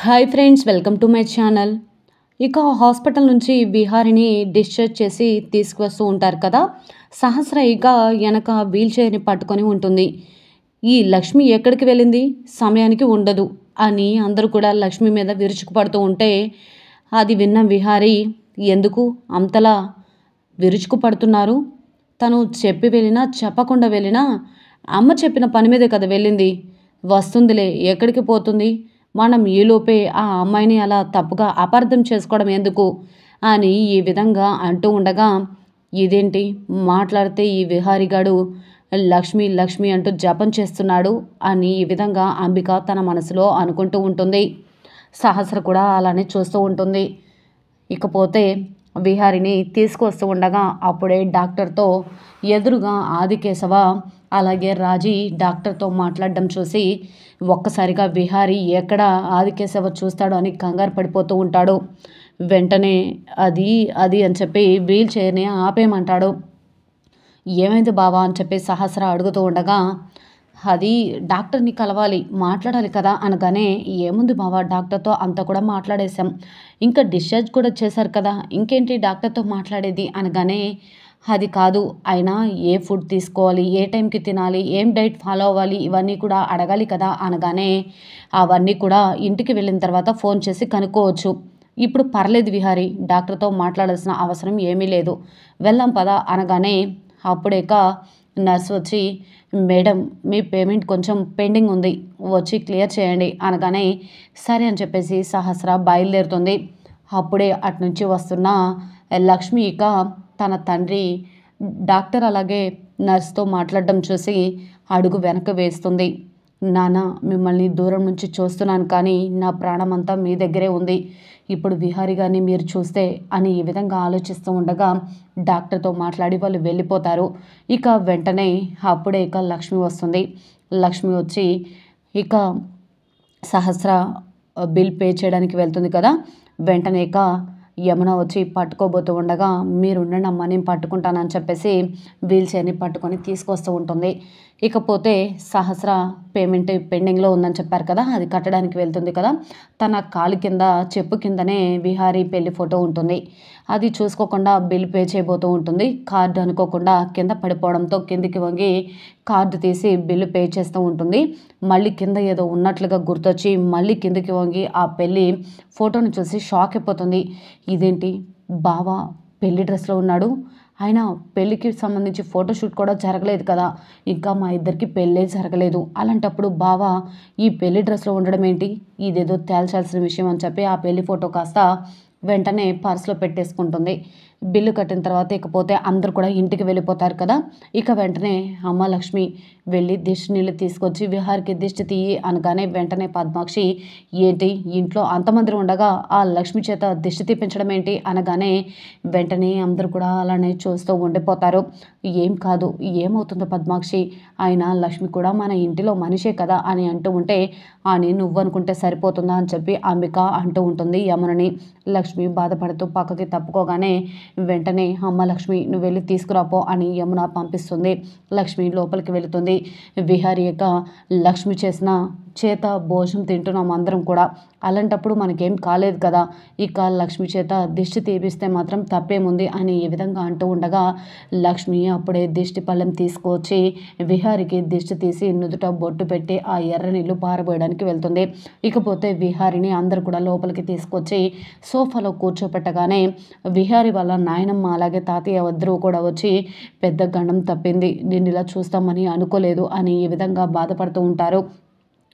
Hi friends, welcome to my channel. ఇక hospital నుంచి విహారిని discharge చేసి తీసుకువస్తూ ఉంటారు కదా. సహస్ర ఇక వెనక వీల్ చైర్ని పట్టుకొని ఉంటుంది. ఈ లక్ష్మి ఎక్కడికి వెళ్ళింది, సమయానికి ఉండదు అని అందరూ కూడా లక్ష్మి మీద విరుచుకుపడుతూ ఉంటే అది విన్న విహారి, ఎందుకు అంతలా విరుచుకుపడుతున్నారు, తను చెప్పి వెళ్ళినా చెప్పకుండా వెళ్ళినా అమ్మ చెప్పిన పని మీదే కదా వెళ్ళింది, వస్తుందిలే, ఎక్కడికి పోతుంది, మనం ఈలోపే ఆ అమ్మాయిని అలా తప్పుగా అపార్థం చేసుకోవడం ఎందుకు అని ఈ విధంగా అంటూ ఉండగా, ఇదేంటి మాట్లాడితే ఈ విహారిగాడు లక్ష్మి లక్ష్మి అంటూ జపం చేస్తున్నాడు అని ఈ విధంగా అంబిక తన మనసులో అనుకుంటూ ఉంటుంది. సహస్ర కూడా అలానే చూస్తూ ఉంటుంది. ఇకపోతే విహారిని తీసుకొస్తూ ఉండగా అప్పుడే డాక్టర్తో ఎదురుగా ఆదికేశవ అలాగే రాజీ డాక్టర్తో మాట్లాడడం చూసి ఒక్కసారిగా విహారి ఎక్కడ ఆదికేశవ చూస్తాడో అని కంగారు పడిపోతూ ఉంటాడు. వెంటనే అది అది అని చెప్పి వీల్ చైర్ని ఆపేయమంటాడు. ఏమైంది బావా అని చెప్పి సహస్ర అడుగుతూ ఉండగా, అది డాక్టర్ని కలవాలి, మాట్లాడాలి కదా అనగానే, ఏముంది బావా, డాక్టర్తో అంతా కూడా మాట్లాడేశాం, ఇంకా డిశ్చార్జ్ కూడా చేశారు కదా, ఇంకేంటి డాక్టర్తో మాట్లాడేది అనగానే, అది కాదు, అయినా ఏ ఫుడ్ తీసుకోవాలి, ఏ టైంకి తినాలి, ఏం డైట్ ఫాలో అవ్వాలి, ఇవన్నీ కూడా అడగాలి కదా అనగానే, అవన్నీ కూడా ఇంటికి వెళ్ళిన తర్వాత ఫోన్ చేసి కనుక్కోవచ్చు, ఇప్పుడు పర్లేదు విహారీ, డాక్టర్తో మాట్లాడాల్సిన అవసరం ఏమీ లేదు, వెళ్దాం పదా అనగానే, అప్పుడేక నర్స్ వచ్చి, మేడం మీ పేమెంట్ కొంచెం పెండింగ్ ఉంది, వచ్చి క్లియర్ చేయండి అనగానే, సరే అని చెప్పేసి సహస్ర బయలుదేరుతుంది. అప్పుడే అటునుంచి వస్తున్న లక్ష్మి ఇక తన తండ్రి డాక్టర్ అలాగే నర్స్తో మాట్లాడడం చూసి అడుగు వెనక వేస్తుంది. నాన్న, మిమ్మల్ని దూరం నుంచి చూస్తున్నాను కానీ నా ప్రాణం అంతా మీ దగ్గరే ఉంది, ఇప్పుడు విహారి గారిని మీరు చూస్తే అని ఈ విధంగా ఆలోచిస్తూ ఉండగా డాక్టర్తో మాట్లాడి వాళ్ళు వెళ్ళిపోతారు. ఇక వెంటనే అప్పుడే ఇక లక్ష్మి వస్తుంది. లక్ష్మి వచ్చి ఇక సహస్ర బిల్ పే చేయడానికి వెళ్తుంది కదా. వెంటనే ఇక యమున వచ్చి పట్టుకోబోతూ ఉండగా, మీరుండండి అమ్మా, నేను పట్టుకుంటానని చెప్పేసి వీల్ చైర్ని పట్టుకొని తీసుకొస్తూ ఉంటుంది. ఇకపోతే సహస్ర పేమెంట్ పెండింగ్లో ఉందని చెప్పారు కదా, అది కట్టడానికి వెళ్తుంది కదా. తన కాలు కింద చెప్పు కిందనే విహారీ పెళ్లి ఫోటో ఉంటుంది. అది చూసుకోకుండా బిల్ పే చేయబోతూ ఉంటుంది. కార్డు అనుకోకుండా కింద పడిపోవడంతో కిందికి వంగి కార్డు తీసి బిల్లు పే చేస్తూ ఉంటుంది. మళ్ళీ కింద ఏదో ఉన్నట్లుగా గుర్తొచ్చి మళ్ళీ కిందికి వంగి ఆ పెళ్ళి ఫోటోను చూసి షాక్ అయిపోతుంది. ఇదేంటి, బావ పెళ్లి డ్రెస్లో ఉన్నాడు, ఆయన పెళ్ళికి సంబంధించి ఫోటోషూట్ కూడా జరగలేదు కదా, ఇంకా మా ఇద్దరికి పెళ్ళే జరగలేదు, అలాంటప్పుడు బావ ఈ పెళ్లి డ్రెస్లో ఉండడం ఏంటి, ఇదేదో తేల్చాల్సిన విషయం అని చెప్పి ఆ పెళ్లి ఫోటో కాస్త వెంటనే పర్స్లో పెట్టేసుకుంటుంది. బిల్లు కట్టిన తర్వాత ఇకపోతే అందరూ కూడా ఇంటికి వెళ్ళిపోతారు కదా. ఇక వెంటనే అమ్మ లక్ష్మి వెళ్ళి దిష్టి నీళ్ళు తీసుకొచ్చి విహారికి దిష్టి తీయి అనగానే వెంటనే పద్మాక్షి, ఏంటి ఇంట్లో అంతమంది ఉండగా ఆ లక్ష్మి చేత దిష్టి తీపించడం ఏంటి అనగానే వెంటనే అందరూ కూడా అలానే చూస్తూ ఉండిపోతారు. ఏం కాదు, ఏమవుతుందో పద్మాక్షి, ఆయన లక్ష్మి కూడా మన ఇంటిలో మనిషే కదా అని అంటూ ఉంటే, అని నువ్వనుకుంటే సరిపోతుందా అని చెప్పి అంబిక అంటూ ఉంటుంది యమునని. లక్ష్మి బాధపడుతూ పక్కకి తప్పుకోగానే వెంటనే, అమ్మ లక్ష్మి నువ్వు వెళ్ళి తీసుకురాపో అని యమున పంపిస్తుంది. లక్ష్మి లోపలికి వెళుతుంది. విహారీ యొక్క లక్ష్మి చేసిన చేత భోజనం తింటున్నాం అందరం కూడా, అలాంటప్పుడు మనకేం కాలేదు కదా, ఇక లక్ష్మి చేత దిష్టి తీపిస్తే మాత్రం తప్పేముంది అని ఈ విధంగా అంటూ ఉండగా లక్ష్మి అప్పుడే దిష్టి పళ్ళెం తీసుకొచ్చి విహారికి దిష్టి తీసి నుదుట బొట్టు పెట్టి ఆ ఎర్ర నీళ్ళు పారబోయడానికి వెళ్తుంది. ఇకపోతే విహారిని అందరు కూడా లోపలికి తీసుకొచ్చి సోఫాలో కూర్చోపెట్టగానే విహారి వాళ్ళ నాయనమ్మ అలాగే తాతయ్య వద్దరు కూడా వచ్చి, పెద్ద గండం తప్పింది, నిన్ను ఇలా చూస్తామని అనుకోలేదు అని ఈ విధంగా బాధపడుతూ ఉంటారు.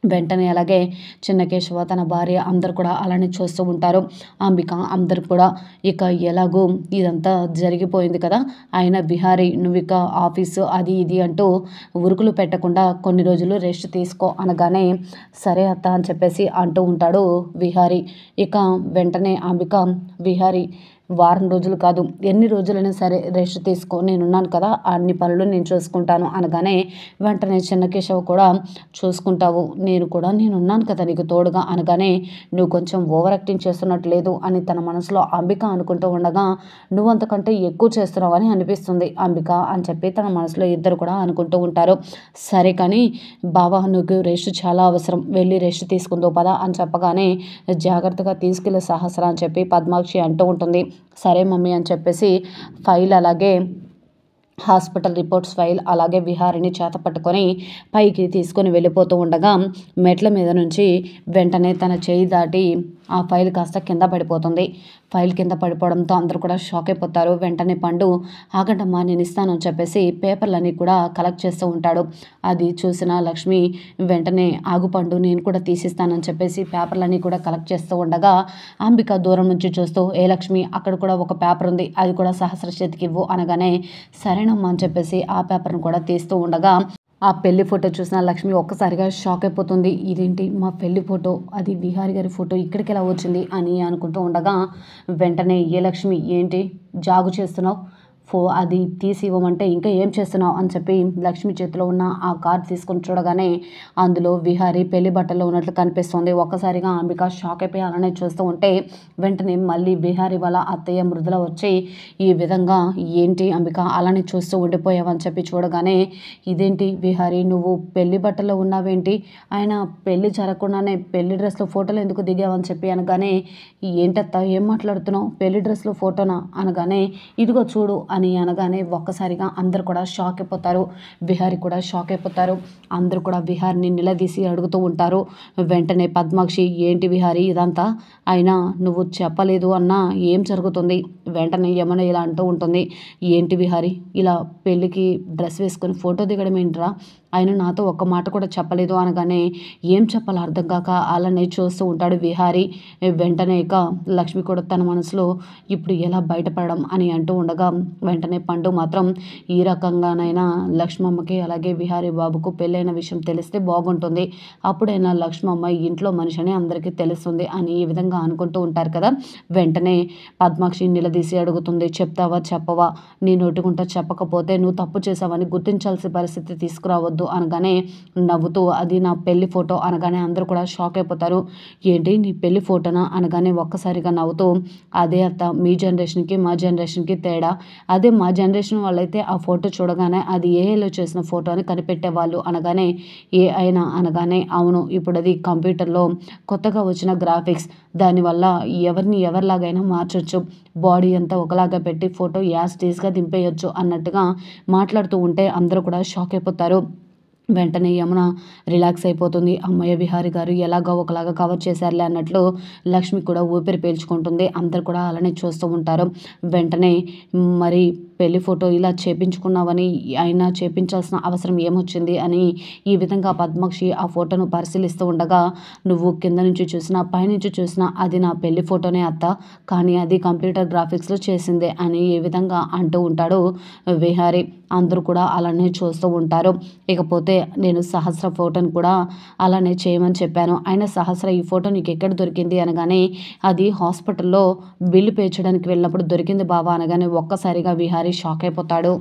వెంటనే అలాగే చిన్నకేశవ తన భార్య అందరు కూడా అలానే చూస్తూ ఉంటారు. అంబిక అందరు కూడా ఇక ఎలాగూ ఇదంతా జరిగిపోయింది కదా, ఆయన విహారీ నువ్వు ఇక ఆఫీసు అది ఇది అంటూ ఉరుకులు పెట్టకుండా కొన్ని రోజులు రెస్ట్ తీసుకో అనగానే, సరే అత్త అని చెప్పేసి అంటూ ఉంటాడు విహారీ. ఇక వెంటనే అంబిక, విహారీ వారం రోజులు కాదు, ఎన్ని రోజులైనా సరే రెస్ట్ తీసుకో, నేనున్నాను కదా, అన్ని పనులు నేను చూసుకుంటాను అనగానే వెంటనే చిన్నకేశవ్ కూడా చూసుకుంటావు, నేనున్నాను కదా నీకు తోడుగా అనగానే నువ్వు కొంచెం ఓవర్ యాక్టింగ్ చేస్తున్నట్టు లేదు అని తన మనసులో అంబిక అనుకుంటూ ఉండగా నువ్వు అంతకంటే ఎక్కువ చేస్తున్నావు అని అనిపిస్తుంది అంబిక అని చెప్పి తన మనసులో ఇద్దరు కూడా అనుకుంటూ ఉంటారు. సరే కానీ బావా నువ్వు రెస్ట్ చాలా అవసరం, వెళ్ళి రెస్ట్ తీసుకుందో పదా అని చెప్పగానే జాగ్రత్తగా తీసుకెళ్ళి సహస్ర అని చెప్పి పద్మాక్షి అంటూ ఉంటుంది. సరే మమ్మీ అని చెప్పేసి ఫైల్ అలాగే హాస్పిటల్ రిపోర్ట్స్ ఫైల్ అలాగే విహారిని చేత పట్టుకొని పైకి తీసుకొని వెళ్ళిపోతూ ఉండగా మెట్ల మీద నుంచి వెంటనే తన చేయి దాటి ఆ ఫైల్ కాస్త కింద పడిపోతుంది. ఫైల్ కింద పడిపోవడంతో అందరూ కూడా షాక్ అయిపోతారు. వెంటనే పండు ఆగండమ్మా నేను ఇస్తానని చెప్పేసి పేపర్లన్నీ కూడా కలెక్ట్ చేస్తూ ఉంటాడు. అది చూసిన లక్ష్మి వెంటనే ఆగు పండు నేను కూడా తీసిస్తానని చెప్పేసి పేపర్లన్నీ కూడా కలెక్ట్ చేస్తూ ఉండగా అంబిక దూరం నుంచి చూస్తూ ఏ లక్ష్మి అక్కడ కూడా ఒక పేపర్ ఉంది, అది కూడా సహస్ర చేతికి ఇవ్వు అనగానే సరేనమ్మా అని చెప్పేసి ఆ పేపర్ను కూడా తీస్తూ ఉండగా ఆ పెళ్లి ఫోటో చూసిన లక్ష్మి ఒక్కసారిగా షాక్ అయిపోతుంది. ఇదేంటి మా పెళ్లి ఫోటో, అది విహారి గారి ఫోటో ఇక్కడికి ఎలా వచ్చింది అని అనుకుంటూ ఉండగా వెంటనే ఏ లక్ష్మి ఏంటి జాగు చేస్తున్నావు, అది తీసి ఇవ్వమంటే ఇంకా ఏం చేస్తున్నావు అని చెప్పి లక్ష్మి చేతిలో ఉన్న ఆ కార్డ్ తీసుకొని చూడగానే అందులో విహారి పెళ్లి బట్టల్లో ఉన్నట్లు కనిపిస్తుంది. ఒక్కసారిగా అంబిక షాక్ అయిపోయి అలానే చూస్తూ ఉంటే వెంటనే మళ్ళీ విహారి వాళ్ళ అత్తయ్య మృదుల వచ్చి ఈ విధంగా ఏంటి అంబిక అలానే చూస్తూ ఉండిపోయావని చెప్పి చూడగానే ఇదేంటి విహారి నువ్వు పెళ్లి బట్టల్లో ఉన్నావేంటి, ఆయన పెళ్లి జరగకుండానే పెళ్లి డ్రెస్లో ఫోటోలు ఎందుకు దిగావని చెప్పి అనగానే ఏంటత్త ఏం మాట్లాడుతున్నావు, పెళ్లి డ్రెస్లో ఫోటోనా అనగానే ఇదిగో చూడు అని అనగానే ఒక్కసారిగా అందరు కూడా షాక్ అయిపోతారు. విహారి కూడా షాక్ అయిపోతారు. అందరూ కూడా విహారిని నిలదీసి అడుగుతూ ఉంటారు. వెంటనే పద్మాక్షి ఏంటి విహారి ఇదంతా, అయినా నువ్వు చెప్పలేదు అన్నా ఏం జరుగుతుంది, వెంటనే యమున ఇలా అంటూ ఉంటుంది. ఏంటి విహారి ఇలా పెళ్ళికి డ్రెస్ వేసుకొని ఫోటో దిగడం ఏంట్రా, ఆయన నాతో ఒక్క మాట కూడా చెప్పలేదు అనగానే ఏం చెప్పాలో అర్థం కాక అలానే చూస్తూ ఉంటాడు విహారి. వెంటనే ఇక లక్ష్మి కూడా తన మనసులో ఇప్పుడు ఎలా బయటపడడం అని అంటూ ఉండగా వెంటనే పండు మాత్రం ఈ రకంగానైనా లక్ష్మమ్మకి అలాగే విహారీ బాబుకు పెళ్ళైన విషయం తెలిస్తే బాగుంటుంది, అప్పుడైనా లక్ష్మమ్మ ఇంట్లో మనిషి అని అందరికీ తెలుస్తుంది అని ఈ విధంగా అనుకుంటూ ఉంటారు కదా. వెంటనే పద్మాక్షి నిలదీసి అడుగుతుంది, చెప్తావా చెప్పవా, నీ నోటికుంటా చెప్పకపోతే నువ్వు తప్పు చేసావని గుర్తించాల్సిన పరిస్థితి తీసుకురావద్దు అనగానే నవ్వుతూ అది నా పెళ్లి ఫోటో అనగానే అందరూ కూడా షాక్ అయిపోతారు. ఏంటి నీ పెళ్లి ఫోటోనా అనగానే ఒక్కసారిగా నవ్వుతూ అదే అత్త మీ జనరేషన్కి మా జనరేషన్కి తేడా, అదే మా జనరేషన్ వాళ్ళైతే ఆ ఫోటో చూడగానే అది ఏఐలో చేసిన ఫోటో అని కనిపెట్టేవాళ్ళు అనగానే ఏ అయినా అనగానే అవును ఇప్పుడు అది కంప్యూటర్లో కొత్తగా వచ్చిన గ్రాఫిక్స్, దానివల్ల ఎవరిని ఎవరిలాగైనా మార్చొచ్చు, బాడీ అంతా ఒకలాగా పెట్టి ఫోటో యాజ్ టీజ్గా దింపేయొచ్చు అన్నట్టుగా మాట్లాడుతూ ఉంటే అందరూ కూడా షాక్ అయిపోతారు. వెంటనే యమున రిలాక్స్ అయిపోతుంది. అమ్మయ్య విహారి గారు ఎలాగో ఒకలాగా కవర్ చేశారులే అన్నట్లు లక్ష్మి కూడా ఊపిరి పీల్చుకుంటుంది. అందరు కూడా అలానే చూస్తూ ఉంటారు. వెంటనే మరి పెళ్లి ఫోటో ఇలా చేపించుకున్నావని అయినా చేపించాల్సిన అవసరం ఏమొచ్చింది అని ఈ విధంగా పద్మాక్షి ఆ ఫోటోను పరిశీలిస్తూ ఉండగా నువ్వు కింద నుంచి చూసినా పైనుంచి చూసినా అది నా పెళ్లి ఫోటోనే అత్త, కానీ అది కంప్యూటర్ గ్రాఫిక్స్లో చేసిందే అని ఈ విధంగా అంటూ ఉంటాడు విహారి. అందరూ కూడా అలానే చూస్తూ ఉంటారు. ఇకపోతే నేను సహస్ర ఫోటోని కూడా అలానే చేయమని చెప్పాను, అయినా సహస్ర ఈ ఫోటో నీకు ఎక్కడ దొరికింది అనగానే అది హాస్పిటల్లో బిల్లు పే చేయడానికి వెళ్ళినప్పుడు దొరికింది బావా అనగానే ఒక్కసారిగా విహారీ షాక్ అయిపోతాడు.